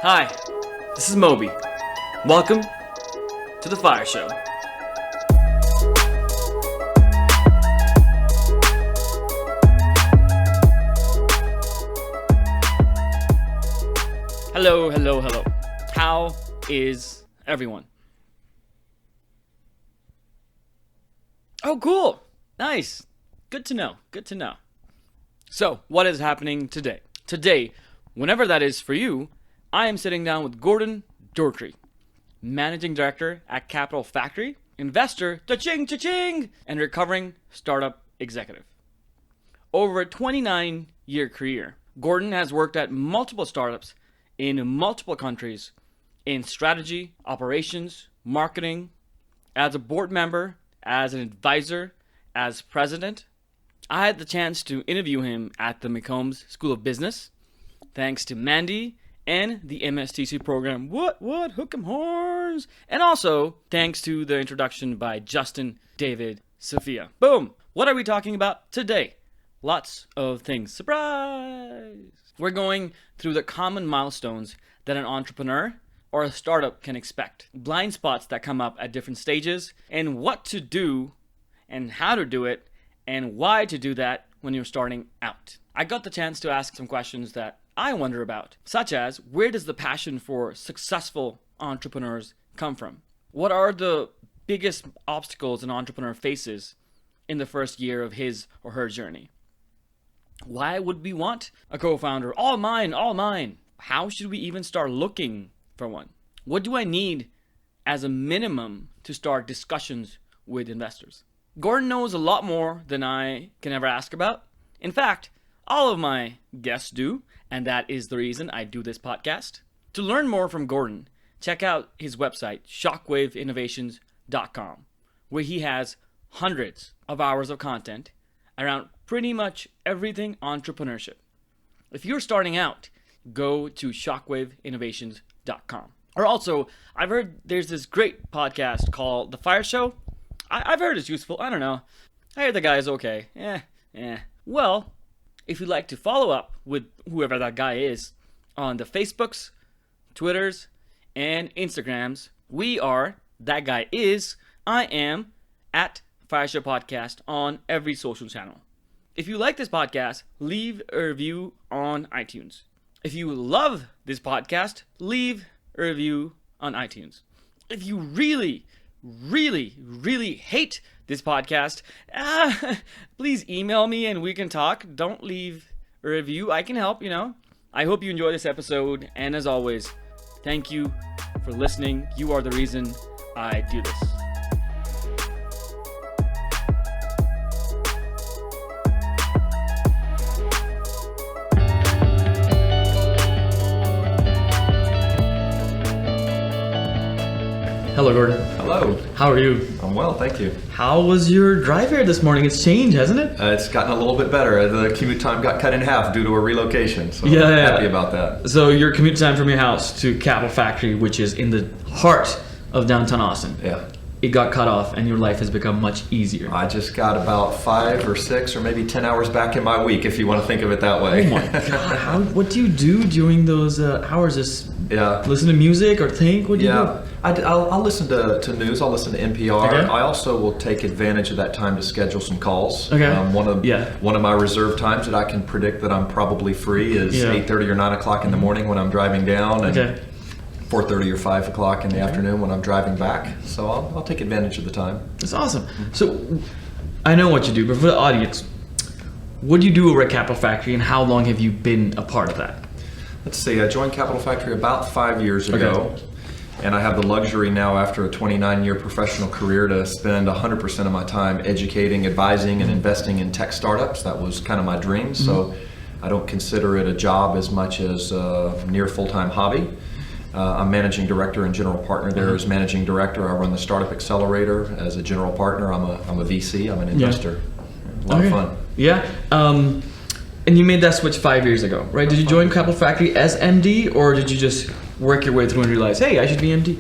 Hi, this is Moby. Welcome to the Fire Show. Hello. How is everyone? Oh, cool. Nice. Good to know. So, what is happening today? Today, whenever that is for you, I am sitting down with Gordon Daugherty, Managing Director at Cap FAC, investor, cha-ching, and recovering startup executive. Over a 29-year career, Gordon has worked at multiple startups in multiple countries in strategy, operations, marketing, as a board member, as an advisor, as president. I had the chance to interview him at the McCombs School of Business, thanks to Mandy and the MSTC program. What? Hook 'em horns! And also, thanks to the introduction by Justin, David, Sophia. Boom! What are we talking about today? Lots of things. Surprise! We're going through the common milestones that an entrepreneur or a startup can expect. Blind spots that come up at different stages, and what to do, and how to do it, and why to do that when you're starting out. I got the chance to ask some questions that I wonder about, such as, where does the passion for successful entrepreneurs come from? What are the biggest obstacles an entrepreneur faces in the first year of his or her journey? Why would we want a co-founder? All mine. How should we even start looking for one? What do I need as a minimum to start discussions with investors? Gordon knows a lot more than I can ever ask about. In fact, all of my guests do, and that is the reason I do this podcast. To learn more from Gordon, check out his website, shockwaveinnovations.com, where he has hundreds of hours of content around pretty much everything entrepreneurship. If you're starting out, go to shockwaveinnovations.com. Or also, I've heard there's this great podcast called The Fire Show. I've heard it's useful. I don't know. I hear the guy is okay. Well, if you'd like to follow up with whoever that guy is on the Facebooks, Twitters, and Instagrams, we are, that guy is, I am, at Fire Show Podcast on every social channel. If you like this podcast, leave a review on iTunes. If you love this podcast, leave a review on iTunes. If you really hate this podcast, please email me and we can talk. Don't leave a review. I can help, I hope you enjoy this episode. And as always, thank you for listening. You are the reason I do this. Hello, Gordon. Hello. How are you? I'm well, thank you. How was your drive here this morning? It's changed, hasn't it? It's gotten a little bit better. The commute time got cut in half due to a relocation, so I'm happy about that. So your commute time from your house to Cap FAC, which is in the heart of downtown Austin. Yeah. It got cut off and your life has become much easier. I just got about 5 or 6 or maybe 10 hours back in my week, if you want to think of it that way. Oh my God. What do you do during those hours? Just listen to music or think? What do you do? I'll listen to news. I'll listen to NPR. Okay. I also will take advantage of that time to schedule some calls. Okay. One of my reserve times that I can predict that I'm probably free is 8:30 or 9 o'clock in the morning when I'm driving down, and 4:30 or 5 o'clock in the afternoon when I'm driving back. So I'll take advantage of the time. That's awesome. So I know what you do, but for the audience, what do you do over at Cap FAC and how long have you been a part of that? Let's see. I joined Cap FAC about 5 years ago. Okay. And I have the luxury now, after a 29-year professional career, to spend 100% of my time educating, advising, and investing in tech startups. That was kind of my dream. So I don't consider it a job as much as a near full-time hobby. I'm managing director and general partner there. As managing director, I run the startup Accelerator. As a general partner, I'm a VC. I'm an investor. A lot of fun. Yeah. And you made that switch 5 years ago, right? Did you join Cap FAC as MD, or did you just work your way through and realize, hey, I should be MD?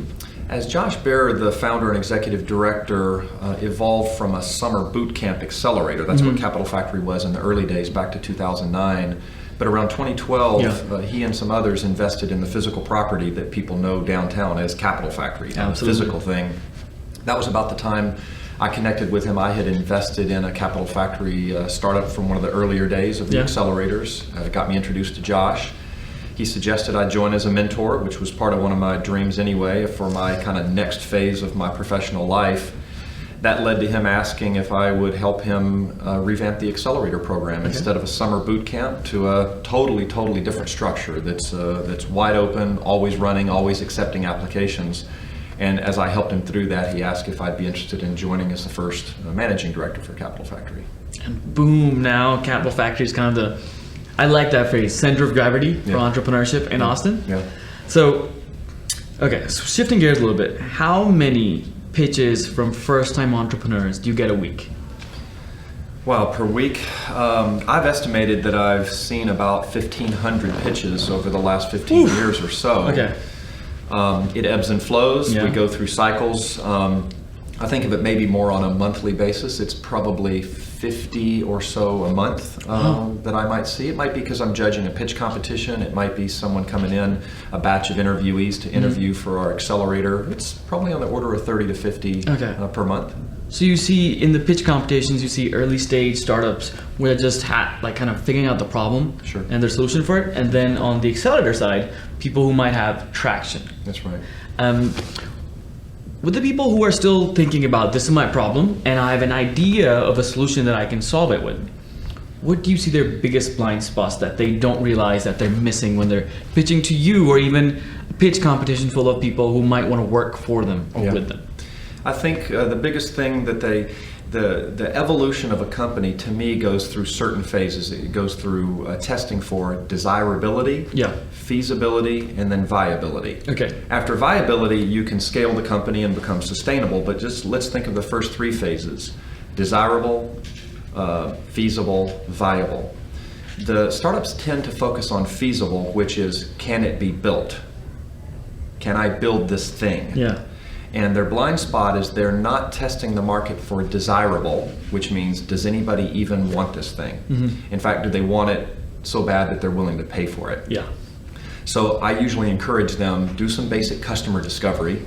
As Josh Baer, the founder and executive director, evolved from a summer boot camp accelerator, that's what Capital Factory was in the early days, back to 2009, But around 2012, Yeah. he and some others invested in the physical property that people know downtown as Capital Factory, a Absolutely. physical thing. That was about the time I connected with him. I had invested in a Capital Factory startup from one of the earlier days of the Yeah. accelerators. It got me introduced to Josh. He suggested I join as a mentor, which was part of one of my dreams anyway, for my kind of next phase of my professional life. That led to him asking if I would help him revamp the Accelerator program instead of a summer boot camp to a totally different structure that's wide open, always running, always accepting applications. And as I helped him through that, he asked if I'd be interested in joining as the first managing director for Capital Factory. And boom, now Capital Factory is kind of the, I like that phrase, center of gravity for entrepreneurship in Austin. Yeah. So, okay, so shifting gears a little bit, how many pitches from first-time entrepreneurs do you get a week? Well, per week, I've estimated that I've seen about 1,500 pitches over the last 15 years or so. Okay. It ebbs and flows. Yeah. We go through cycles. I think of it maybe more on a monthly basis. It's probably 50 or so a month that I might see. It might be because I'm judging a pitch competition. It might be someone coming in, a batch of interviewees to interview for our accelerator. It's probably on the order of 30 to 50 per month. So you see in the pitch competitions, you see early stage startups where they're just like kind of figuring out the problem Sure. and their solution for it. And then on the accelerator side, people who might have traction. That's right. With the people who are still thinking about this is my problem and I have an idea of a solution that I can solve it with, what do you see their biggest blind spots that they don't realize that they're missing when they're pitching to you, or even a pitch competition full of people who might want to work for them or with them? I think the biggest thing that the evolution of a company to me goes through certain phases. It goes through testing for desirability, feasibility, and then viability. Okay. After viability, you can scale the company and become sustainable, but just let's think of the first three phases: desirable, feasible, viable. The startups tend to focus on feasible, which is, can it be built? Can I build this thing? Yeah. And their blind spot is they're not testing the market for desirable, which means, does anybody even want this thing? In fact, do they want it so bad that they're willing to pay for it? Yeah. So I usually encourage them, do some basic customer discovery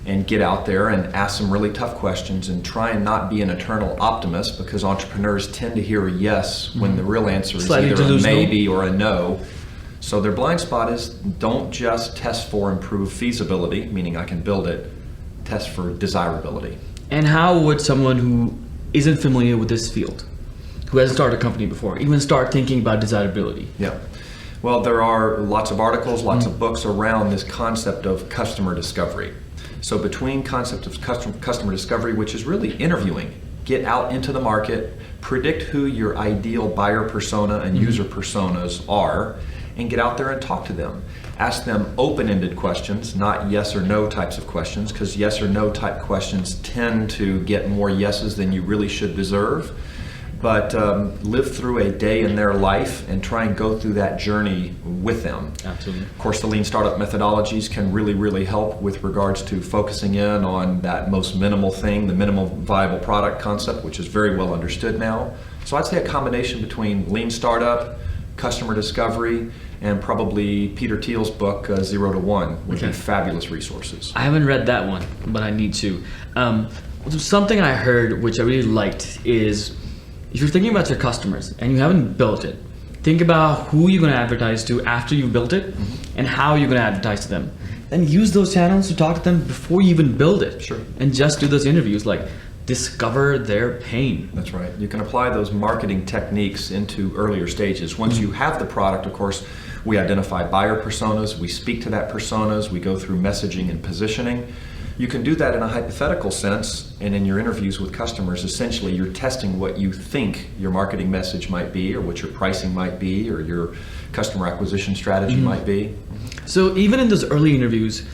and get out there and ask some really tough questions and try and not be an eternal optimist, because entrepreneurs tend to hear a yes when the real answer is Slightly either a delusional. maybe or a no. So their blind spot is, don't just test for improved feasibility, meaning I can build it, test for desirability. And how would someone who isn't familiar with this field, who hasn't started a company before, even start thinking about desirability? Yeah. Well, there are lots of articles, lots of books around this concept of customer discovery. So between concept of customer discovery, which is really interviewing, get out into the market, predict who your ideal buyer persona and user personas are, and get out there and talk to them. Ask them open-ended questions, not yes or no types of questions, because yes or no type questions tend to get more yeses than you really should deserve. But live through a day in their life and try and go through that journey with them. Absolutely. Of course, the lean startup methodologies can really help with regards to focusing in on that most minimal thing, the minimum viable product concept, which is very well understood now. So I'd say a combination between lean startup, customer discovery, and probably Peter Thiel's book, 0 to 1, would be fabulous resources. I haven't read that one, but I need to. Something I heard, which I really liked, is if you're thinking about your customers and you haven't built it, think about who you're going to advertise to after you've built it and how you're going to advertise to them. Then use those channels to talk to them before you even build it. Sure. And just do those interviews, like discover their pain. That's right. You can apply those marketing techniques into earlier stages. Once you have the product, of course, we identify buyer personas, we speak to that personas, we go through messaging and positioning. You can do that in a hypothetical sense, and in your interviews with customers, essentially you're testing what you think your marketing message might be, or what your pricing might be, or your customer acquisition strategy might be. So even in those early interviews,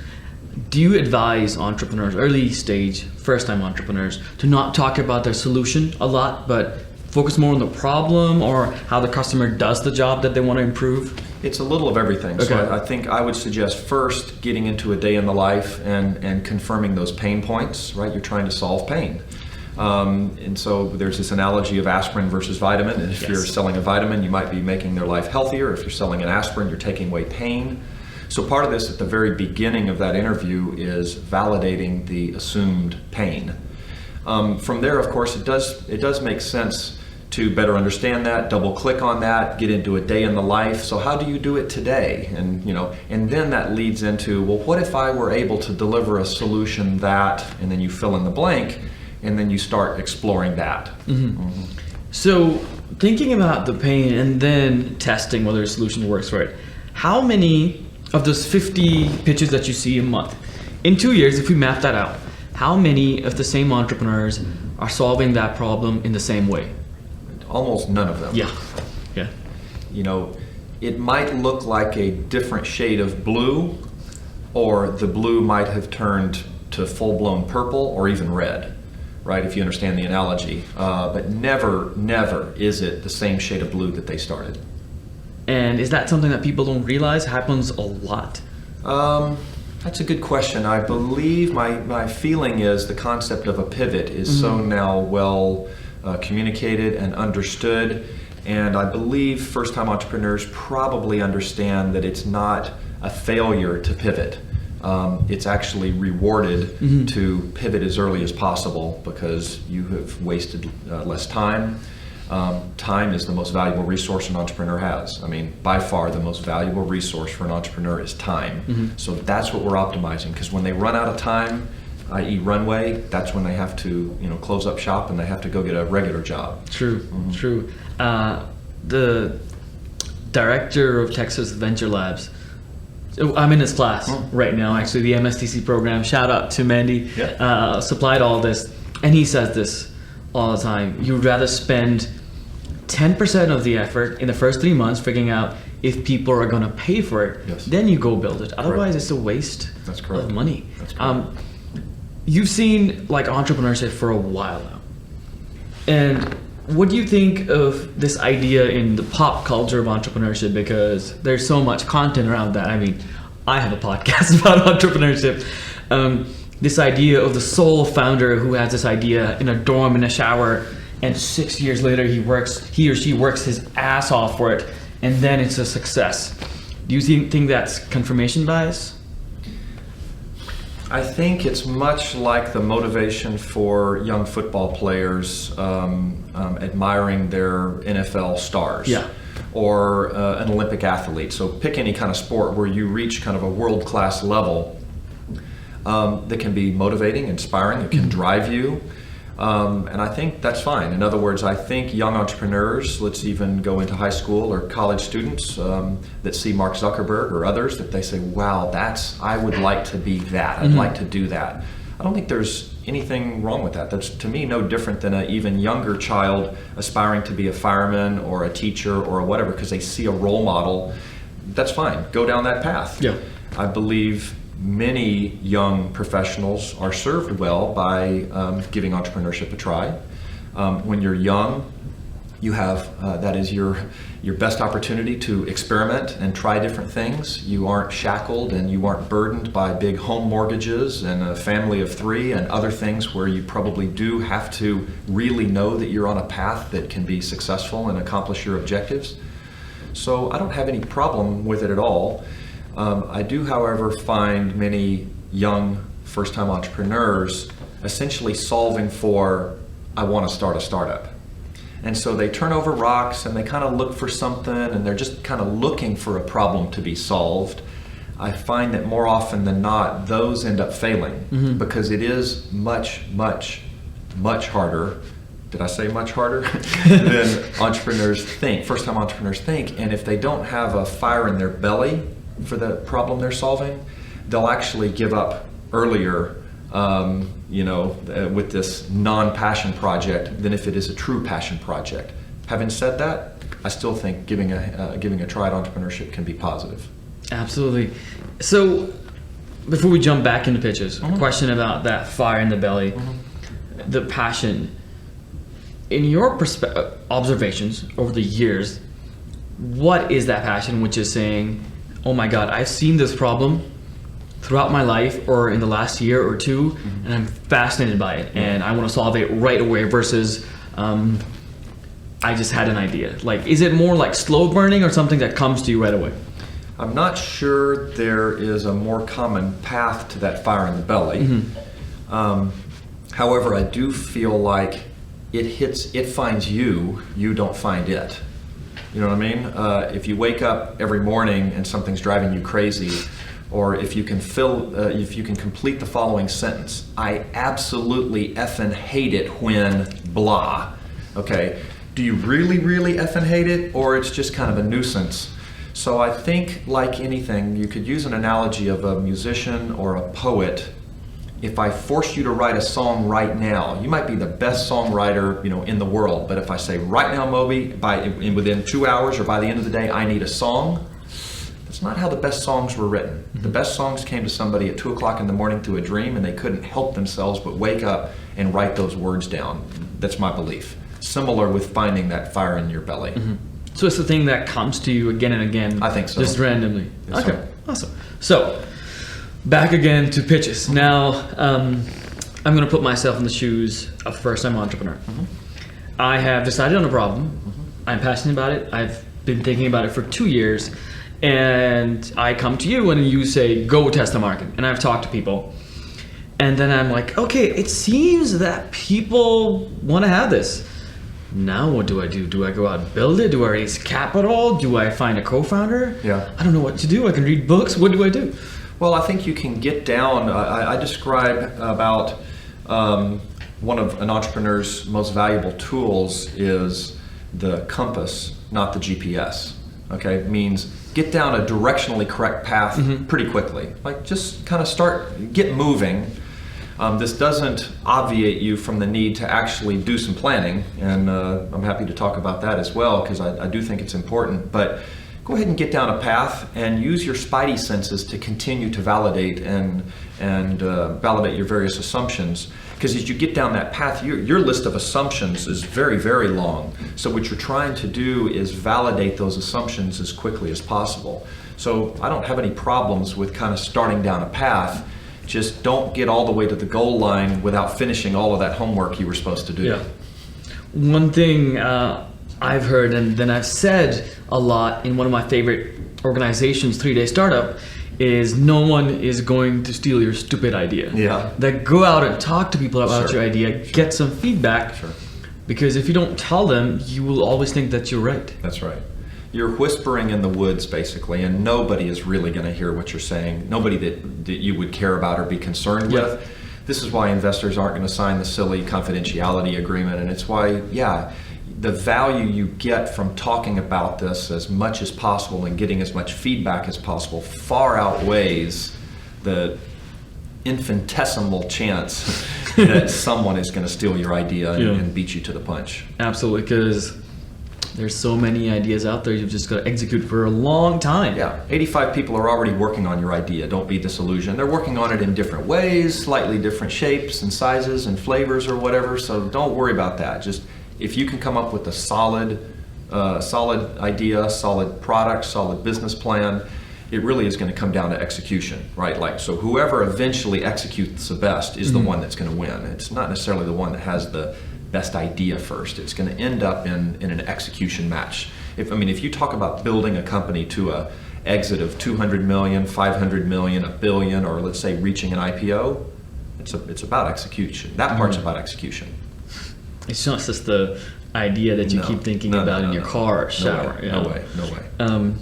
do you advise entrepreneurs, early stage, first-time entrepreneurs, to not talk about their solution a lot, but focus more on the problem or how the customer does the job that they want to improve? It's a little of everything. Okay. So I think I would suggest first getting into a day in the life and confirming those pain points, right? You're trying to solve pain. And so there's this analogy of aspirin versus vitamin. And if Yes. you're selling a vitamin, you might be making their life healthier. If you're selling an aspirin, you're taking away pain. So part of this at the very beginning of that interview is validating the assumed pain. From there, of course, it does make sense to better understand that, double click on that, get into a day in the life. So how do you do it today? And then that leads into, well, what if I were able to deliver a solution that, and then you fill in the blank, and then you start exploring that. So thinking about the pain and then testing whether a solution works for it, how many of those 50 pitches that you see a month, in 2 years, if we map that out, how many of the same entrepreneurs are solving that problem in the same way? Almost none of them. Yeah. It might look like a different shade of blue, or the blue might have turned to full-blown purple or even red, right, if you understand the analogy. But never is it the same shade of blue that they started. And is that something that people don't realize happens a lot? That's a good question. I believe my feeling is the concept of a pivot is so now well communicated and understood. And I believe first-time entrepreneurs probably understand that it's not a failure to pivot. It's actually rewarded to pivot as early as possible because you have wasted less time. Time is the most valuable resource an entrepreneur has. I mean, by far the most valuable resource for an entrepreneur is time. So that's what we're optimizing, because when they run out of time, i.e. runway, that's when they have to close up shop and they have to go get a regular job. True. The director of Texas Venture Labs, I'm in his class right now, actually, the MSTC program. Shout out to Mandy, supplied all this. And he says this all the time: you'd rather spend 10% of the effort in the first 3 months figuring out if people are going to pay for it, then you go build it. Otherwise, it's a waste of money. That's correct. You've seen entrepreneurship for a while now. And what do you think of this idea in the pop culture of entrepreneurship? Because there's so much content around that. I mean, I have a podcast about entrepreneurship. This idea of the sole founder who has this idea in a dorm in a shower, and 6 years later he or she works his ass off for it, and then it's a success. Do you think that's confirmation bias? I think it's much like the motivation for young football players admiring their NFL stars. Or an Olympic athlete. So pick any kind of sport where you reach kind of a world-class level that can be motivating, inspiring, it can drive you. And I think that's fine. In other words, I think young entrepreneurs, let's even go into high school or college students that see Mark Zuckerberg or others, that they say, wow, I would like to be that. I'd like to do that. I don't think there's anything wrong with that. That's, to me, no different than an even younger child aspiring to be a fireman or a teacher or whatever because they see a role model. That's fine. Go down that path. I believe many young professionals are served well by giving entrepreneurship a try. When you're young, you have that is your best opportunity to experiment and try different things. You aren't shackled and you aren't burdened by big home mortgages and a family of 3 and other things where you probably do have to really know that you're on a path that can be successful and accomplish your objectives. So I don't have any problem with it at all. I do, however, find many young first-time entrepreneurs essentially solving for, I want to start a startup. And so they turn over rocks and they kind of look for something and they're just kind of looking for a problem to be solved. I find that more often than not, those end up failing because it is much, much, much harder. Did I say much harder? Than entrepreneurs think, first-time entrepreneurs think. And if they don't have a fire in their belly for the problem they're solving, they'll actually give up earlier with this non-passion project than if it is a true passion project. Having said that, I still think giving a try at entrepreneurship can be positive. Absolutely. So before we jump back into pitches, a question about that fire in the belly, the passion. In your observations over the years, what is that passion which is saying, oh my God, I've seen this problem throughout my life or in the last year or two, and I'm fascinated by it, and I want to solve it right away versus I just had an idea. Like, is it more like slow burning or something that comes to you right away? I'm not sure there is a more common path to that fire in the belly. However, I do feel like it finds you, you don't find it. You know what I mean? If you wake up every morning and something's driving you crazy, or if you can complete the following sentence: I absolutely effing hate it when blah. Okay, do you really, really effing hate it, or it's just kind of a nuisance? So I think, like anything, you could use an analogy of a musician or a poet. If I force you to write a song right now, you might be the best songwriter, in the world. But if I say, right now, Moby, within 2 hours or by the end of the day, I need a song, that's not how the best songs were written. The best songs came to somebody at 2 o'clock in the morning through a dream, and they couldn't help themselves but wake up and write those words down. That's my belief. Similar with finding that fire in your belly. So it's the thing that comes to you again and again. I think so. Just randomly. Yes, okay, sir. Awesome. So back again to pitches. Now, I'm going to put myself in the shoes of a first-time entrepreneur. I have decided on a problem. I'm passionate about it. I've been thinking about it for 2 years. And I come to you and you say, go test the market. And I've talked to people. And then I'm like, okay, it seems that people want to have this. Now what do I do? Do I go out and build it? Do I raise capital? Do I find a co-founder? Yeah. I don't know what to do. I can read books. What do I do? Well, I think you can get down. I describe about one of an entrepreneur's most valuable tools is the compass, not the GPS. Okay, it means get down a directionally correct path pretty quickly. Like, just kind of get moving. This doesn't obviate you from the need to actually do some planning, and I'm happy to talk about that as well, because I do think it's important. But go ahead and get down a path and use your spidey senses to continue to validate and validate your various assumptions. Because as you get down that path, your list of assumptions is very, very long. So what you're trying to do is validate those assumptions as quickly as possible. So I don't have any problems with kind of starting down a path. Just don't get all the way to the goal line without finishing all of that homework you were supposed to do. Yeah. One thing I've heard, and then I've said a lot in one of my favorite organizations, 3-Day Startup, is no one is going to steal your stupid idea. Yeah. That go out and talk to people about Sure. your idea, get some feedback. Sure. Because if you don't tell them, you will always think that you're right. That's right. You're whispering in the woods, basically, and nobody is really going to hear what you're saying. Nobody that you would care about or be concerned Yeah. with. This is why investors aren't going to sign the silly confidentiality agreement, and it's why, the value you get from talking about this as much as possible and getting as much feedback as possible far outweighs the infinitesimal chance that someone is going to steal your idea and beat you to the punch. Absolutely, because there's so many ideas out there you've just got to execute for a long time. Yeah, 85 people are already working on your idea. Don't be disillusioned. They're working on it in different ways, slightly different shapes and sizes and flavors or whatever, so don't worry about that. Just if you can come up with a solid idea, solid product, solid business plan, it really is going to come down to execution, right? Like, so whoever eventually executes the best is the one that's going to win. It's not necessarily the one that has the best idea first. It's going to end up in an execution match. If you talk about building a company to a exit of 200 million, 500 million, $1 billion, or let's say reaching an IPO, it's about execution. That part's about exexecution. It's not just the idea that you keep thinking about in your car or shower. No way.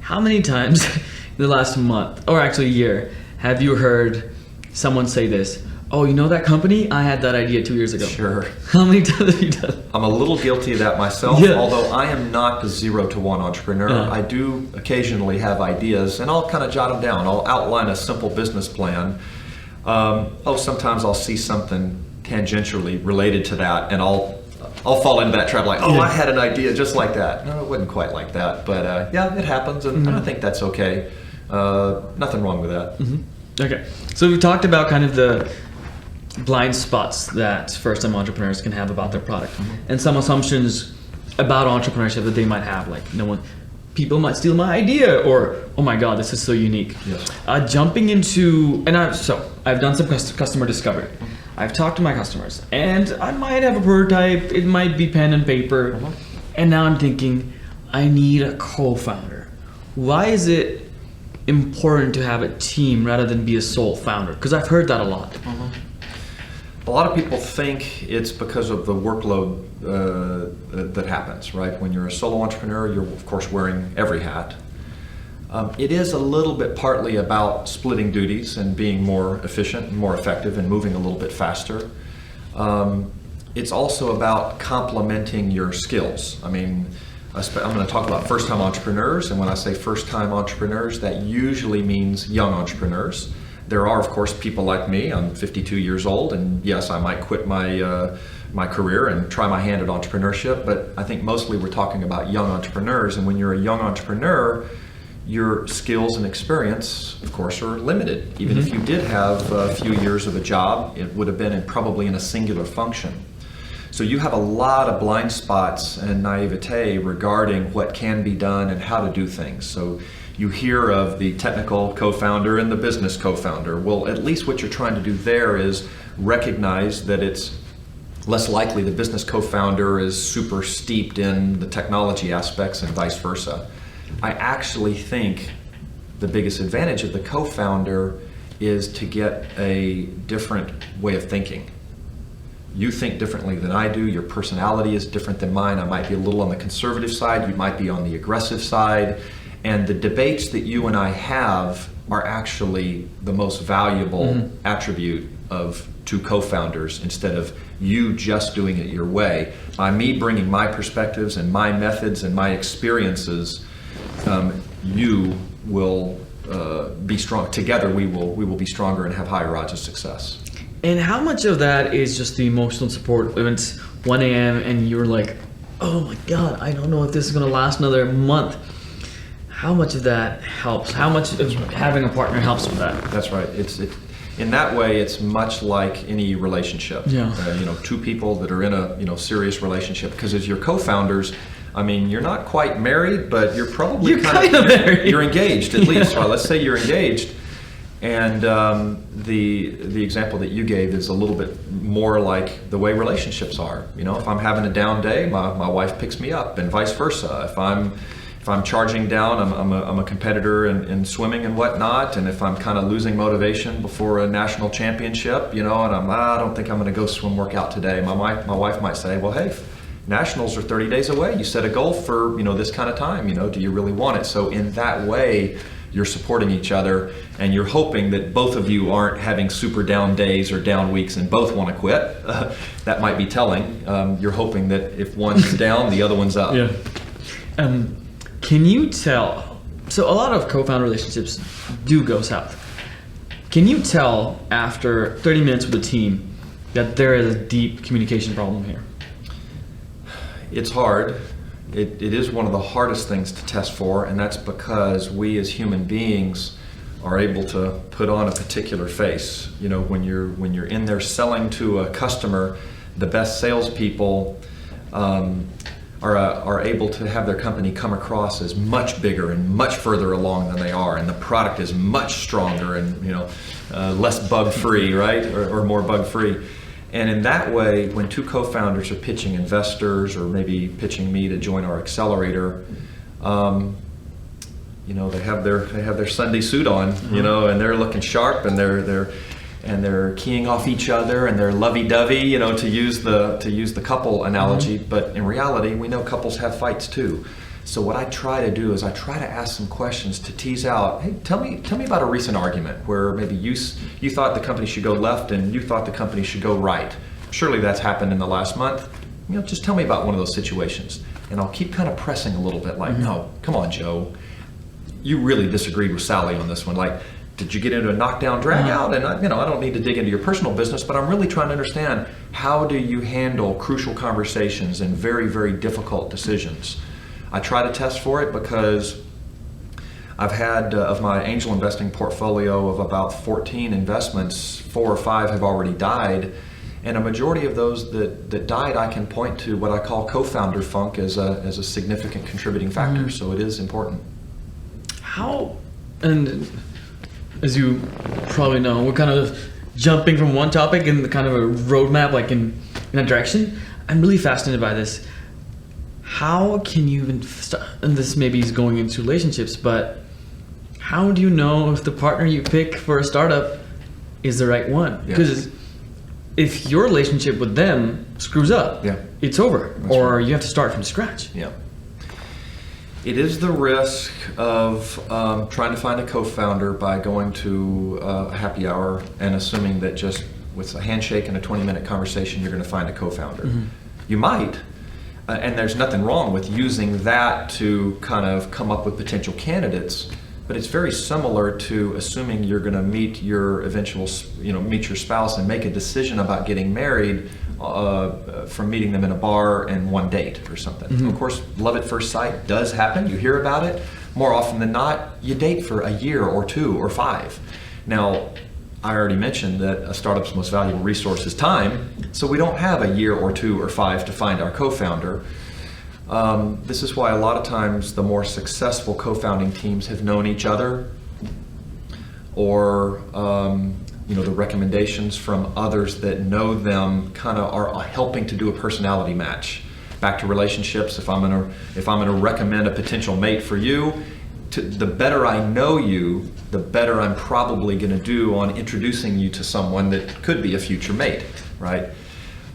How many times in the last month, or actually a year, have you heard someone say this? Oh, you know that company? I had that idea 2 years ago. Sure. How many times have you done it? I'm a little guilty of that myself, although I am not the 0 to 1 entrepreneur. I do occasionally have ideas, and I'll kind of jot them down. I'll outline a simple business plan. Sometimes I'll see something tangentially related to that, and I'll fall into that trap like, I had an idea just like that. No, it wasn't quite like that, but it happens, and I think that's okay. Nothing wrong with that. Okay, so we talked about kind of the blind spots that first-time entrepreneurs can have about their product, and some assumptions about entrepreneurship that they might have, like no one people might steal my idea, or oh my god, this is so unique. Yes. Jumping into I've done some customer discovery. I've talked to my customers, and I might have a prototype. It might be pen and paper, and now I'm thinking, I need a co-founder. Why is it important to have a team rather than be a sole founder? Because I've heard that a lot. A lot of people think it's because of the workload that happens, right? When you're a solo entrepreneur, you're of course wearing every hat. It is a little bit partly about splitting duties and being more efficient and more effective and moving a little bit faster. It's also about complementing your skills. I mean, I'm going to talk about first-time entrepreneurs, and when I say first-time entrepreneurs, that usually means young entrepreneurs. There are, of course, people like me. I'm 52 years old, and yes, I might quit my career and try my hand at entrepreneurship, but I think mostly we're talking about young entrepreneurs, and when you're a young entrepreneur, your skills and experience, of course, are limited. Even if you did have a few years of a job, it would have been probably in a singular function. So you have a lot of blind spots and naivete regarding what can be done and how to do things. So you hear of the technical co-founder and the business co-founder. Well, at least what you're trying to do there is recognize that it's less likely the business co-founder is super steeped in the technology aspects and vice versa. I actually think the biggest advantage of the co-founder is to get a different way of thinking. You think differently than I do. Your personality is different than mine. I might be a little on the conservative side. You might be on the aggressive side. And the debates that you and I have are actually the most valuable attribute of two co-founders, instead of you just doing it your way. By me bringing my perspectives and my methods and my experiences, you will be strong. Together we will be stronger and have higher odds of success. And how much of that is just the emotional support when it's 1 a.m. and you're like, oh my god, I don't know if this is going to last another month? How much of that helps? How much of having a partner helps with that? That's right. In that way, it's much like any relationship. Yeah. Two people that are in a serious relationship. Because as your co-founders, I mean, you're not quite married, but you're probably kind of married. You're engaged at least. Well, let's say you're engaged. And the example that you gave is a little bit more like the way relationships are. If I'm having a down day, my wife picks me up, and vice versa. If I'm charging down, I'm a competitor in swimming and whatnot, and if I'm kind of losing motivation before a national championship, and I don't think I'm going to go swim workout today. My wife might say, well, hey, nationals are 30 days away. You set a goal for this kind of time. Do you really want it? So in that way, you're supporting each other, and you're hoping that both of you aren't having super down days or down weeks and both want to quit. That might be telling. You're hoping that if one's down, the other one's up. Yeah. Can you tell? So a lot of co-founder relationships do go south. Can you tell after 30 minutes with a team that there is a deep communication problem here? It's hard. It is one of the hardest things to test for, and that's because we as human beings are able to put on a particular face. When you're in there selling to a customer, the best salespeople are able to have their company come across as much bigger and much further along than they are, and the product is much stronger and less bug-free, right, or more bug-free. And in that way, when two co-founders are pitching investors or maybe pitching me to join our Accelerator, they have their Sunday suit on, and they're looking sharp, and they're keying off each other, and they're lovey-dovey, to use the couple analogy. But in reality, we know couples have fights too. So what I try to do is I try to ask some questions to tease out, hey, tell me about a recent argument where maybe you thought the company should go left and you thought the company should go right. Surely that's happened in the last month. Just tell me about one of those situations. And I'll keep kind of pressing a little bit like, no, come on, Joe. You really disagreed with Sally on this one. Like, did you get into a knockdown drag out? And I don't need to dig into your personal business, but I'm really trying to understand, how do you handle crucial conversations and very, very difficult decisions? I try to test for it because I've had, of my angel investing portfolio of about 14 investments, 4 or 5 have already died. And a majority of those that died, I can point to what I call co-founder funk as a significant contributing factor. So it is important. How, and as you probably know, we're kind of jumping from one topic in the kind of a roadmap, like in a direction. I'm really fascinated by this. How can you even start, and this maybe is going into relationships, but how do you know if the partner you pick for a startup is the right one? Because if your relationship with them screws up, it's over. That's or right. You have to start from scratch. Yeah. It is the risk of trying to find a co-founder by going to a happy hour and assuming that just with a handshake and a 20-minute conversation, you're going to find a co-founder. You might, and there's nothing wrong with using that to kind of come up with potential candidates, but it's very similar to assuming you're going to meet your eventual, meet your spouse and make a decision about getting married from meeting them in a bar and one date or something. Of course, love at first sight does happen. You hear about it. More often than not, you date for a year or 2 or 5. Now, I already mentioned that a startup's most valuable resource is time, so we don't have a year or 2 or 5 to find our co-founder. This is why a lot of times the more successful co-founding teams have known each other, or the recommendations from others that know them kind of are helping to do a personality match. Back to relationships, if I'm gonna recommend a potential mate for you, the better I know you, the better I'm probably going to do on introducing you to someone that could be a future mate, right?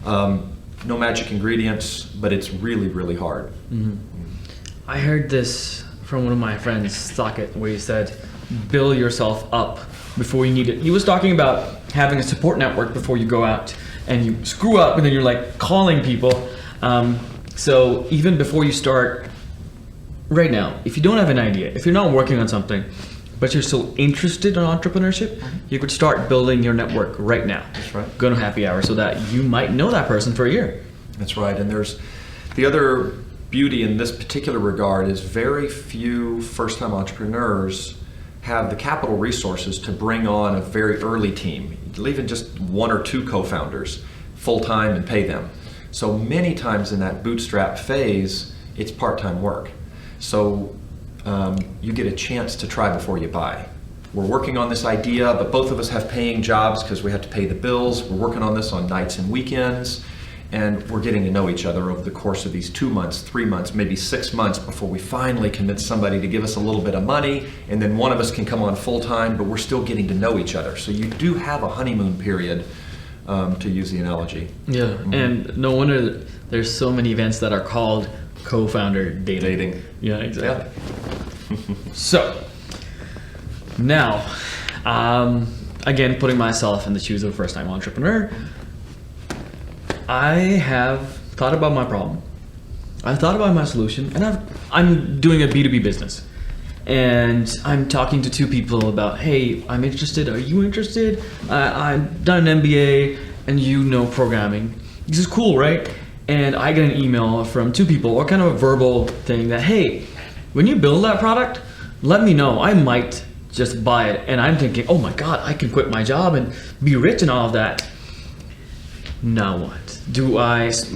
No magic ingredients, but it's really, really hard. I heard this from one of my friends, Socket, where he said, build yourself up before you need it. He was talking about having a support network before you go out and you screw up and then you're like calling people. So even before you start, right now, if you don't have an idea, if you're not working on something, but you're still interested in entrepreneurship, you could start building your network right now. That's right. Go to happy hour so that you might know that person for a year. That's right. And there's the other beauty in this particular regard is very few first-time entrepreneurs have the capital resources to bring on a very early team, even just 1 or 2 co-founders full-time and pay them. So many times in that bootstrap phase, it's part-time work. So you get a chance to try before you buy. We're working on this idea, but both of us have paying jobs because we have to pay the bills. We're working on this on nights and weekends, and we're getting to know each other over the course of these 2 months, 3 months, maybe 6 months before we finally convince somebody to give us a little bit of money, and then one of us can come on full time, but we're still getting to know each other. So you do have a honeymoon period, to use the analogy. Yeah, and no wonder there's so many events that are called co-founder dating. Yeah, exactly. Yeah. So now, again, putting myself in the shoes of a first-time entrepreneur, I have thought about my problem. I've thought about my solution, and I'm doing a B2B business. And I'm talking to 2 people about, hey, I'm interested, are you interested? I've done an MBA and you know programming. This is cool, right? And I get an email from 2 people, or kind of a verbal thing that, hey, when you build that product, let me know. I might just buy it. And I'm thinking, oh my God, I can quit my job and be rich and all of that. Now what?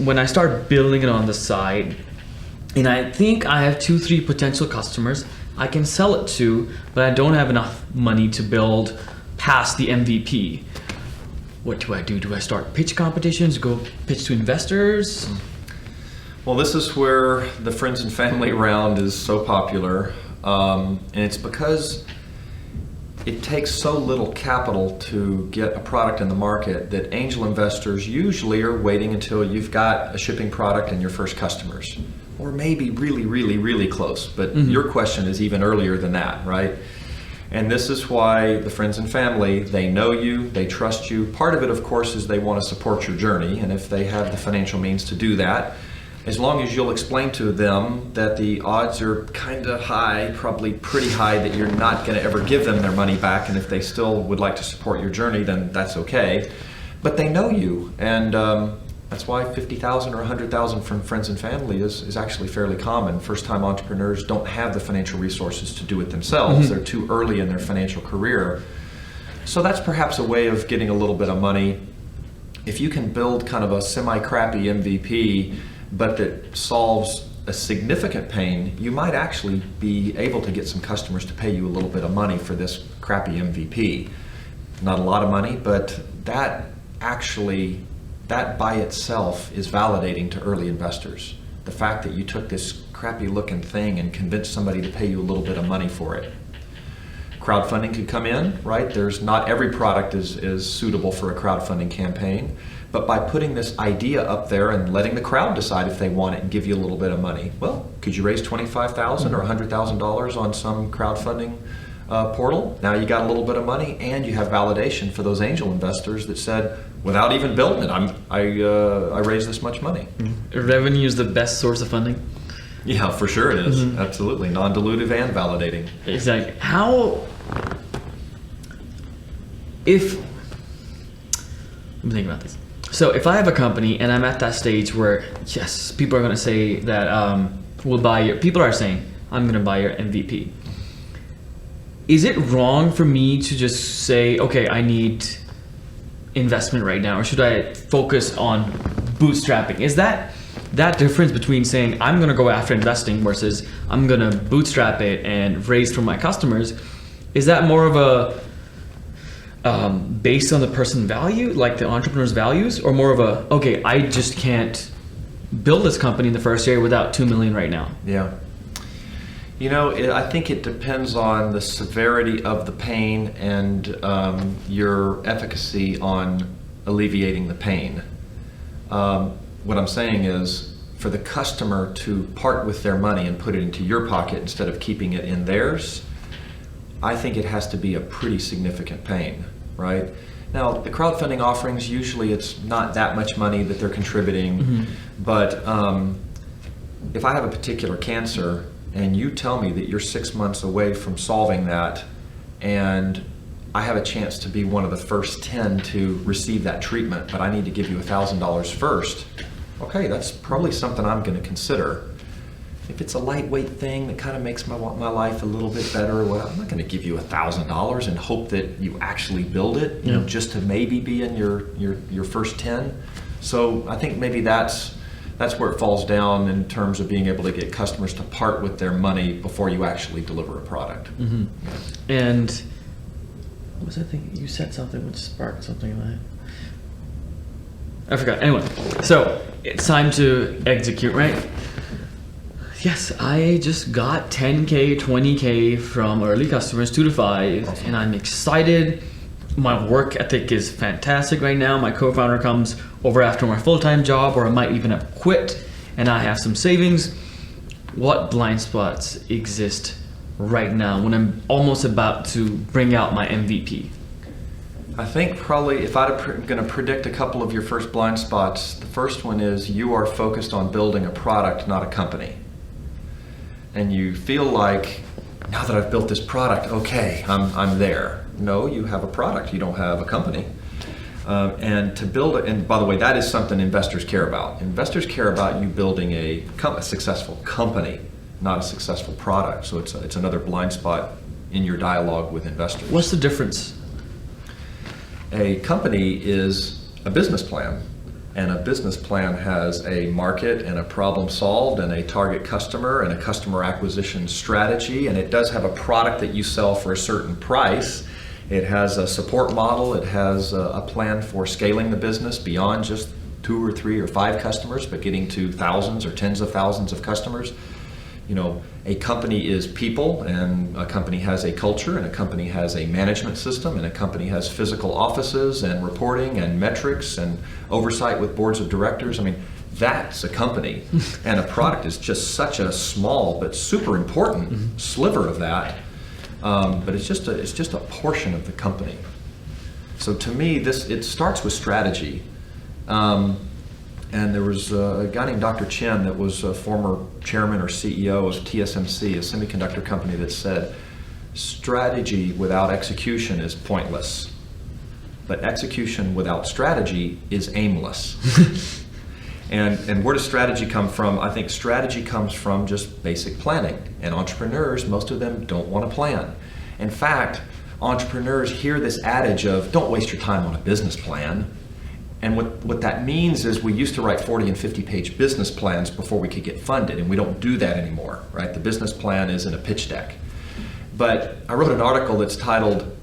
When I start building it on the side, and I think I have 2-3 potential customers I can sell it to, but I don't have enough money to build past the MVP. What do I do? Do I start pitch competitions, go pitch to investors? Well, this is where the friends and family round is so popular, and it's because it takes so little capital to get a product in the market that angel investors usually are waiting until you've got a shipping product and your first customers, or maybe really, really, really close. But your question is even earlier than that, right? And this is why the friends and family, they know you, they trust you. Part of it, of course, is they want to support your journey, and if they have the financial means to do that, as long as you'll explain to them that the odds are kind of high, probably pretty high, that you're not going to ever give them their money back, and if they still would like to support your journey, then that's okay. But they know you, and that's why $50,000 or $100,000 from friends and family is actually fairly common. First-time entrepreneurs don't have the financial resources to do it themselves. They're too early in their financial career. So that's perhaps a way of getting a little bit of money. if you can build kind of a semi-crappy MVP, but that solves a significant pain, you might actually be able to get some customers to pay you a little bit of money for this crappy MVP. Not a lot of money, but that by itself is validating to early investors. The fact that you took this crappy looking thing and convinced somebody to pay you a little bit of money for it. Crowdfunding could come in, right? Not every product is suitable for a crowdfunding campaign, but by putting this idea up there and letting the crowd decide if they want it and give you a little bit of money, well, could you raise $25,000 or $100,000 on some crowdfunding portal? Now you got a little bit of money, and you have validation for those angel investors that said, without even building it, I raised this much money. Revenue is the best source of funding. Yeah, for sure it is. Absolutely. Non-dilutive and validating. Exactly. Let me think about this. So if I have a company and I'm at that stage where, yes, people are going to say that people are saying, I'm going to buy your MVP. Is it wrong for me to just say, okay, I need investment right now, or should I focus on bootstrapping? Is that difference between saying I'm going to go after investing versus I'm going to bootstrap it and raise from my customers, is that more of a based on the person value, like the entrepreneur's values, or more of a, okay, I just can't build this company in the first year without $2 million right now? Yeah. I think it depends on the severity of the pain and your efficacy on alleviating the pain. What I'm saying is, for the customer to part with their money and put it into your pocket instead of keeping it in theirs, I think it has to be a pretty significant pain, right? Now, the crowdfunding offerings, usually it's not that much money that they're contributing, but if I have a particular cancer and you tell me that you're 6 months away from solving that, and I have a chance to be one of the first 10 to receive that treatment, but I need to give you $1,000 first, okay, that's probably something I'm going to consider. If it's a lightweight thing that kind of makes my life a little bit better, well, I'm not going to give you $1,000 and hope that you actually build it, just to maybe be in your first 10. So I think maybe that's where it falls down in terms of being able to get customers to part with their money before you actually deliver a product. And what was that thing? You said something which sparked something in my head. I forgot. Anyway, so it's time to execute, right? Yes, I just got 10K, 20K from early customers, 2 to 5, awesome. And I'm excited. My work ethic is fantastic right now. My co-founder comes over after my full-time job, or I might even have quit, and I have some savings. What blind spots exist right now when I'm almost about to bring out my MVP? I think probably if I'm going to predict a couple of your first blind spots, the first one is you are focused on building a product, not a company. And you feel like, now that I've built this product, okay, I'm there. No, you have a product, you don't have a company. And to build it, and by the way, that is something investors care about. Investors care about you building a successful company, not a successful product. So it's another blind spot in your dialogue with investors. What's the difference? A company is a business plan, and a business plan has a market and a problem solved and a target customer and a customer acquisition strategy, and it does have a product that you sell for a certain price. It has a support model. It has a plan for scaling the business beyond just 2 or 3 or 5 customers, but getting to thousands or tens of thousands of customers. A company is people, and a company has a culture, and a company has a management system, and a company has physical offices and reporting and metrics and oversight with boards of directors. I mean, that's a company, and a product is just such a small but super important sliver of that. But it's just a portion of the company. So to me, it starts with strategy. And there was a guy named Dr. Chen that was a former chairman or CEO of TSMC, a semiconductor company, that said, strategy without execution is pointless, but execution without strategy is aimless. And where does strategy come from? I think strategy comes from just basic planning. And entrepreneurs, most of them don't want to plan. In fact, entrepreneurs hear this adage of, don't waste your time on a business plan. And what that means is we used to write 40 and 50 page business plans before we could get funded, and we don't do that anymore, right? The business plan is in a pitch deck. But I wrote an article that's titled,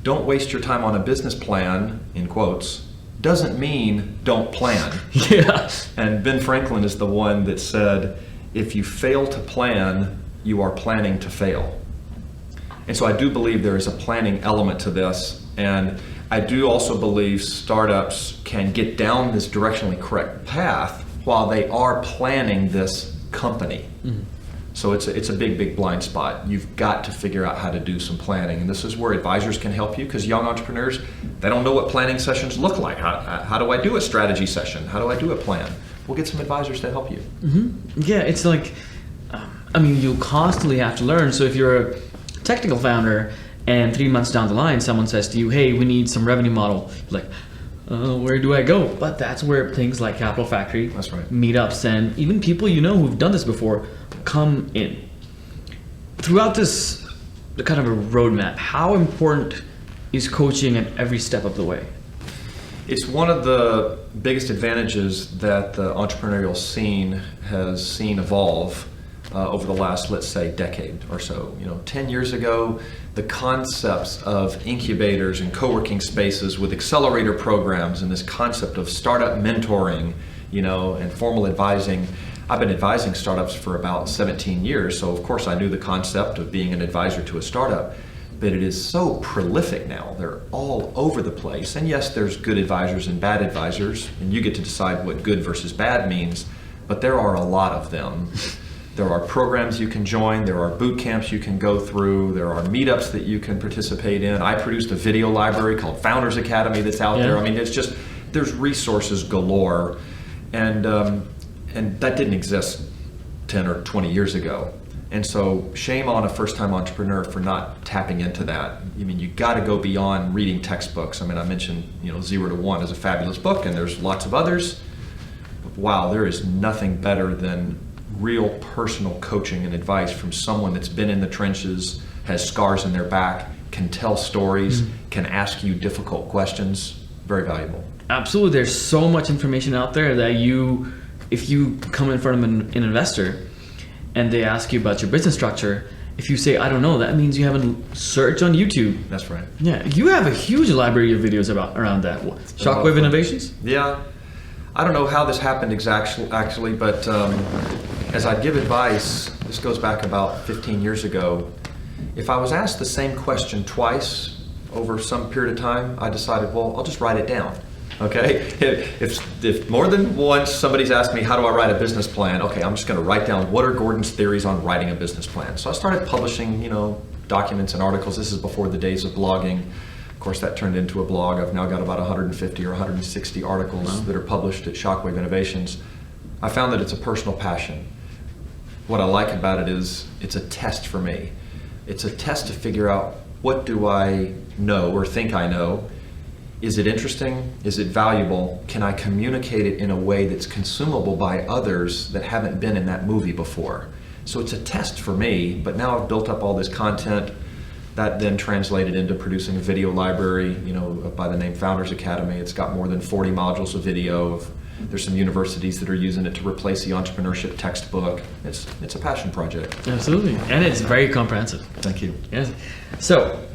"Don't waste your time on a business plan," in quotes, doesn't mean don't plan. Yeah. And Ben Franklin is the one that said, if you fail to plan, you are planning to fail. And so I do believe there is a planning element to this, and I do also believe startups can get down this directionally correct path while they are planning this company. Mm-hmm. So it's a big blind spot. You've got to figure out how to do some planning, and this is where advisors can help you, because young entrepreneurs, they don't know what planning sessions look like. How do I do a strategy session? How do I do a plan? We'll get some advisors to help you. Mm-hmm. Yeah, it's like, you constantly have to learn. So if you're a technical founder and 3 months down the line, someone says to you, hey, we need some revenue model. You're like, where do I go? But that's where things like Capital Factory, that's right, meetups, and even people who've done this before come in. Throughout this kind of a roadmap, how important is coaching at every step of the way? It's one of the biggest advantages that the entrepreneurial scene has seen evolve over the last, let's say, decade or so. 10 years ago, the concepts of incubators and co-working spaces with accelerator programs and this concept of startup mentoring, and formal advising. I've been advising startups for about 17 years, so of course I knew the concept of being an advisor to a startup, but it is so prolific now. They're all over the place. And yes, there's good advisors and bad advisors, and you get to decide what good versus bad means, but there are a lot of them. There are programs you can join, there are boot camps you can go through, there are meetups that you can participate in. I produced a video library called Founders Academy that's out there. It's just, there's resources galore. And that didn't exist 10 or 20 years ago. And so shame on a first-time entrepreneur for not tapping into that. You got to go beyond reading textbooks. I mentioned, 0 to 1 is a fabulous book, and there's lots of others. But wow, there is nothing better than real personal coaching and advice from someone that's been in the trenches, has scars in their back, can tell stories, can ask you difficult questions. Very valuable. Absolutely. There's so much information out there that if you come in front of an investor and they ask you about your business structure, if you say, I don't know, that means you haven't searched on YouTube. That's right. Yeah, you have a huge library of videos around that. Shockwave Innovations? Yeah. I don't know how this happened actually, but as I give advice, this goes back about 15 years ago, if I was asked the same question twice over some period of time, I decided, well, I'll just write it down. Okay, if more than once somebody's asked me, how do I write a business plan? Okay, I'm just going to write down what are Gordon's theories on writing a business plan. So I started publishing, documents and articles. This is before the days of blogging. Of course, that turned into a blog. I've now got about 150 or 160 articles that are published at Shockwave Innovations. I found that it's a personal passion. What I like about it is it's a test for me. It's a test to figure out, what do I know or think I know? Is it interesting? Is it valuable? Can I communicate it in a way that's consumable by others that haven't been in that movie before? So it's a test for me, but now I've built up all this content that then translated into producing a video library, by the name Founders Academy. It's got more than 40 modules of video. There's some universities that are using it to replace the entrepreneurship textbook. It's a passion project. Absolutely, and it's very comprehensive. Thank you. Yes. So,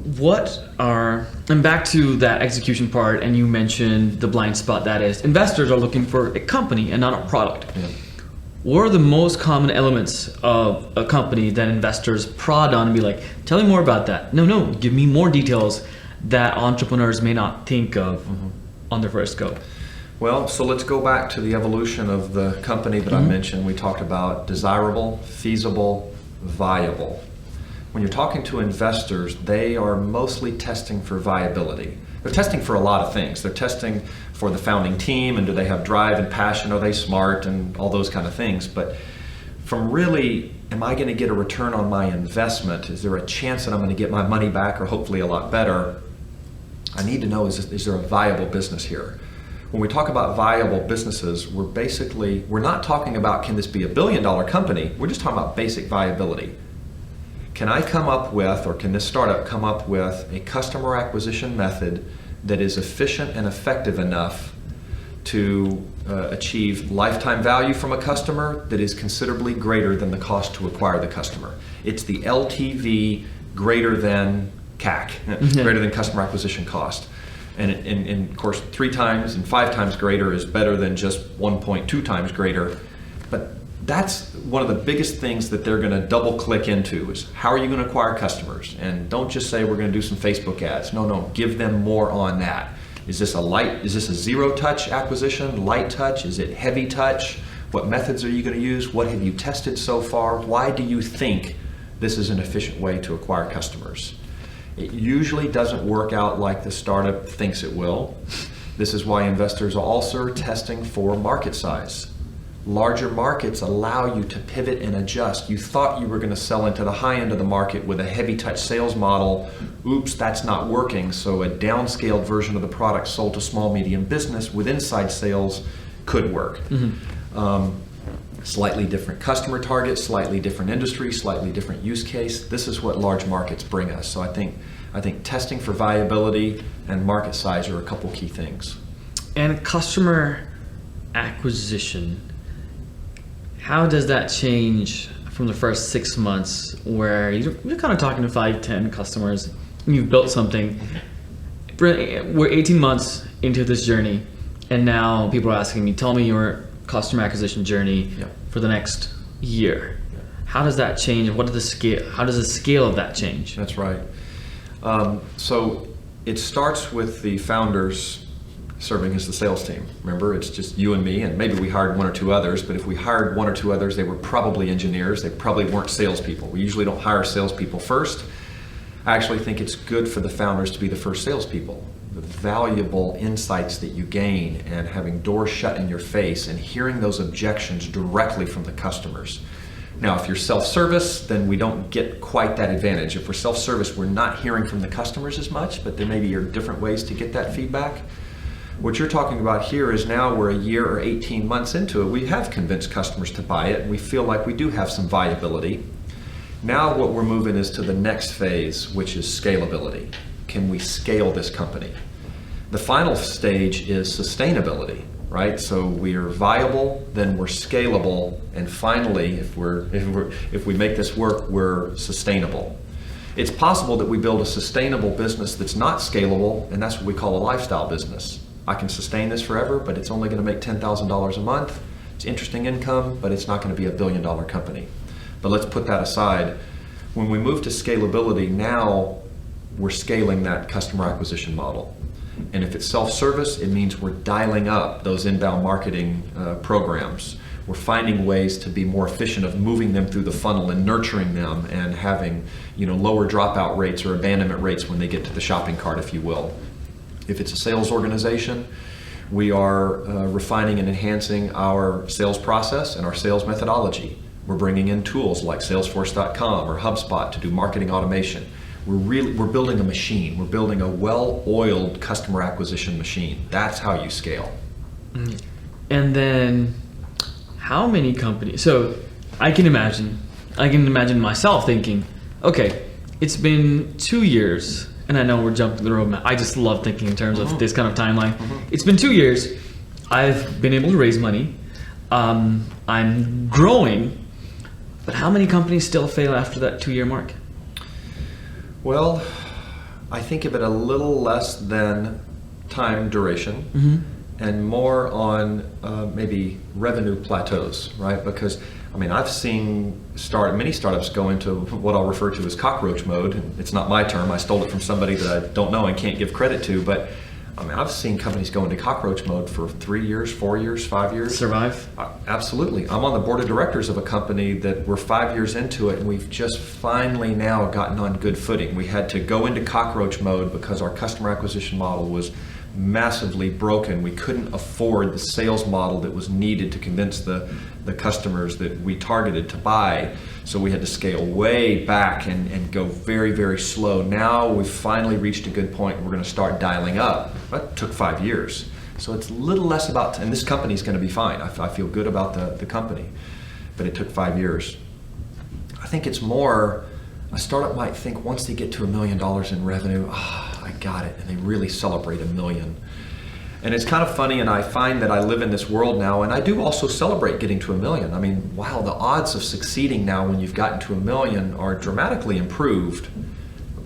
and back to that execution part, and you mentioned the blind spot, that is, investors are looking for a company and not a product. Yeah. What are the most common elements of a company that investors prod on and be like, tell me more about that? No, give me more details that entrepreneurs may not think of on their first go. Well, so let's go back to the evolution of the company that I mentioned. We talked about desirable, feasible, viable. When you're talking to investors, they are mostly testing for viability. They're testing for a lot of things. They're testing for the founding team, and do they have drive and passion? Are they smart? And all those kind of things. But from really, am I going to get a return on my investment? Is there a chance that I'm going to get my money back, or hopefully a lot better? I need to know, is there a viable business here? When we talk about viable businesses, we're not talking about, can this be $1 billion company? We're just talking about basic viability. Can I come up with, or can this startup come up with, a customer acquisition method that is efficient and effective enough to achieve lifetime value from a customer that is considerably greater than the cost to acquire the customer. It's the LTV greater than CAC, greater than customer acquisition cost. And of course, 3 times and 5 times greater is better than just 1.2 times greater. But that's one of the biggest things that they're going to double click into is how are you going to acquire customers? And don't just say we're going to do some Facebook ads. No, give them more on that. Is this a zero touch acquisition, light touch? Is it heavy touch? What methods are you going to use? What have you tested so far? Why do you think this is an efficient way to acquire customers? It usually doesn't work out like the startup thinks it will. This is why investors are also testing for market size. Larger markets allow you to pivot and adjust. You thought you were going to sell into the high end of the market with a heavy touch sales model. Oops, that's not working. So a downscaled version of the product sold to small, medium business with inside sales could work. Slightly different customer target, slightly different industry, slightly different use case. This is what large markets bring us. So I think testing for viability and market size are a couple key things. And customer acquisition, how does that change from the first 6 months where you're kind of talking to 5-10 customers and you've built something? We're 18 months into this journey and now people are asking me, tell me your customer acquisition journey for the next year. How does that change? How does the scale of that change? That's right. So it starts with the founders serving as the sales team. Remember, it's just you and me, and maybe we hired 1 or 2 others, but if we hired 1 or 2 others, they were probably engineers. They probably weren't salespeople. We usually don't hire salespeople first. I actually think it's good for the founders to be the first salespeople. The valuable insights that you gain and having doors shut in your face and hearing those objections directly from the customers. Now, if you're self-service, then we don't get quite that advantage. If we're self-service, we're not hearing from the customers as much, but there maybe are different ways to get that feedback. What you're talking about here is now we're a year or 18 months into it. We have convinced customers to buy it, and we feel like we do have some viability. Now what we're moving is to the next phase, which is scalability. Can we scale this company? The final stage is sustainability, right? So we are viable, then we're scalable, and finally, if we make this work, we're sustainable. It's possible that we build a sustainable business that's not scalable, and that's what we call a lifestyle business. I can sustain this forever, but it's only going to make $10,000 a month. It's interesting income, but it's not going to be $1 billion company. But let's put that aside. When we move to scalability, now we're scaling that customer acquisition model. And if it's self-service, it means we're dialing up those inbound marketing programs. We're finding ways to be more efficient of moving them through the funnel and nurturing them and having, lower dropout rates or abandonment rates when they get to the shopping cart, if you will. If it's a sales organization, we are refining and enhancing our sales process and our sales methodology. We're bringing in tools like Salesforce.com or HubSpot to do marketing automation. We're building a machine. We're building a well-oiled customer acquisition machine. That's how you scale. And then how many companies? So I can imagine myself thinking, okay, it's been 2 years, and I know we're jumping the roadmap. I just love thinking in terms of this kind of timeline. It's been 2 years. I've been able to raise money. I'm growing. But how many companies still fail after that 2-year mark? Well, I think of it a little less than time duration and more on maybe revenue plateaus, right? Because I've seen many startups go into what I'll refer to as cockroach mode. It's not my term. I stole it from somebody that I don't know and can't give credit to. But I've seen companies go into cockroach mode for 3 years, 4 years, 5 years. Survive? Absolutely. I'm on the board of directors of a company that we're 5 years into it, and we've just finally now gotten on good footing. We had to go into cockroach mode because our customer acquisition model was massively broken. We couldn't afford the sales model that was needed to convince the customers that we targeted to buy. So we had to scale way back and go very, very slow. Now we've finally reached a good point and we're going to start dialing up. That took 5 years. So it's a little less about, and this company's going to be fine. I feel good about the company, but it took 5 years. I think it's more, a startup might think once they get to $1 million in revenue, I I got it. And they really celebrate $1 million. And it's kind of funny, and I find that I live in this world now, and I do also celebrate getting to $1 million. I mean, wow, the odds of succeeding now when you've gotten to $1 million are dramatically improved.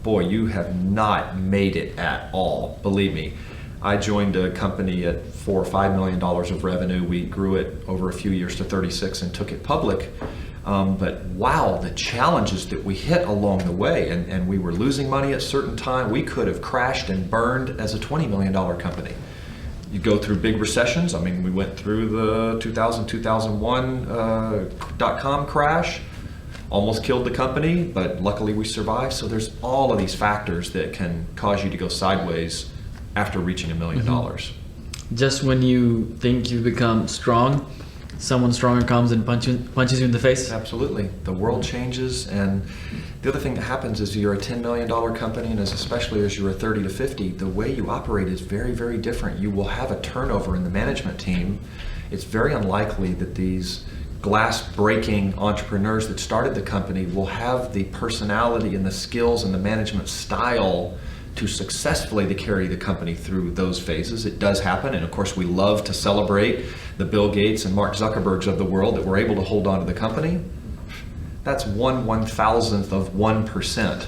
Boy, you have not made it at all, believe me. I joined a company at $4 or $5 million of revenue. We grew it over a few years to 36 and took it public. But wow, the challenges that we hit along the way, and we were losing money at certain time. We could have crashed and burned as a $20 million company. You go through big recessions. I mean, we went through the 2000-2001 dot-com crash, almost killed the company, but luckily we survived. So there's all of these factors that can cause you to go sideways after reaching $1 million. Just when you think you've become strong, someone stronger comes and punches you in the face? Absolutely. The world changes, and the other thing that happens is you're a $10 million company, and especially as you're a 30 to 50, the way you operate is very, very different. You will have a turnover in the management team. It's very unlikely that these glass-breaking entrepreneurs that started the company will have the personality and the skills and the management style to successfully carry the company through those phases. It does happen, and of course we love to celebrate the Bill Gates and Mark Zuckerbergs of the world that were able to hold on to the company. That's 1/1000th of 1%.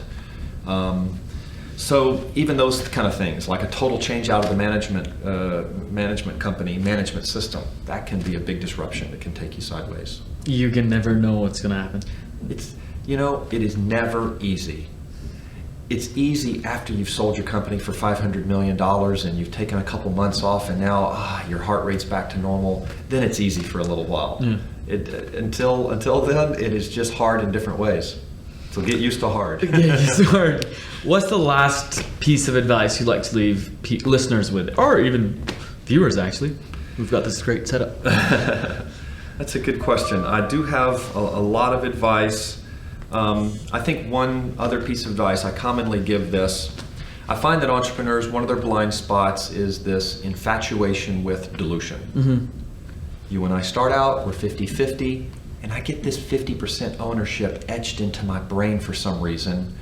So even those kind of things, like a total change out of the management company, management system, that can be a big disruption that can take you sideways. You can never know what's going to happen. It is never easy. It's easy after you've sold your company for $500 million and you've taken a couple months off, and now your heart rate's back to normal. Then it's easy for a little while. Yeah. Until then, it is just hard in different ways. So get used to hard. Get used to hard. What's the last piece of advice you'd like to leave listeners with, or even viewers? Actually, we've got this great setup. That's a good question. I do have a lot of advice. I think one other piece of advice, I commonly give this. I find that entrepreneurs, one of their blind spots is this infatuation with dilution. Mm-hmm. You and I start out, we're 50-50, and I get this 50% ownership etched into my brain for some reason,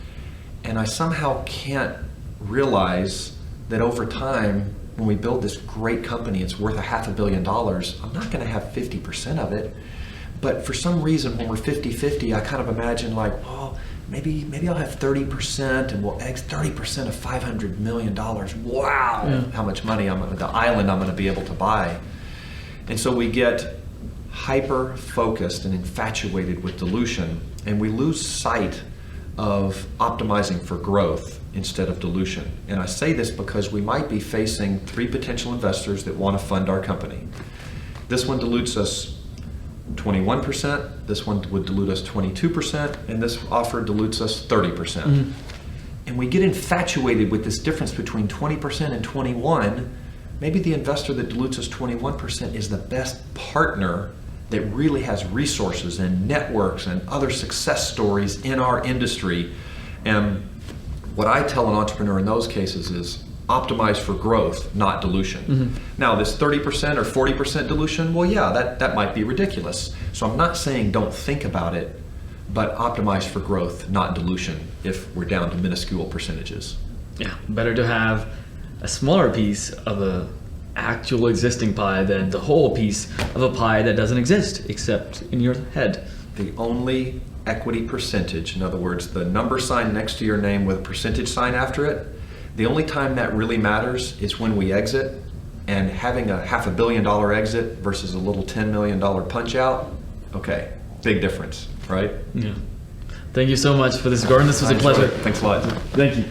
and I somehow can't realize that over time, when we build this great company, it's worth $500 million, I'm not going to have 50% of it. But for some reason, when we're 50-50, I kind of imagine like, oh, maybe I'll have 30% and we'll exit 30% of $500 million. Wow, yeah. How much money the island I'm going to be able to buy. And so we get hyper-focused and infatuated with dilution, and we lose sight of optimizing for growth instead of dilution. And I say this because we might be facing 3 potential investors that want to fund our company. This one dilutes us 21%, this one would dilute us 22%, and this offer dilutes us 30%. Mm-hmm. And we get infatuated with this difference between 20% and 21. Maybe the investor that dilutes us 21% is the best partner that really has resources and networks and other success stories in our industry. And what I tell an entrepreneur in those cases is optimize for growth, not dilution. Mm-hmm. Now, this 30% or 40% dilution, well, yeah, that might be ridiculous. So I'm not saying don't think about it, but optimize for growth, not dilution, if we're down to minuscule percentages. Yeah, better to have a smaller piece of a actual existing pie than the whole piece of a pie that doesn't exist except in your head. The only equity percentage, in other words, the number sign next to your name with a percentage sign after it, the only time that really matters is when we exit, and having a $500 million exit versus a little $10 million punch out, okay, big difference, right? Yeah. Thank you so much for this, Gordon. This was a pleasure. Thanks a lot. Thank you.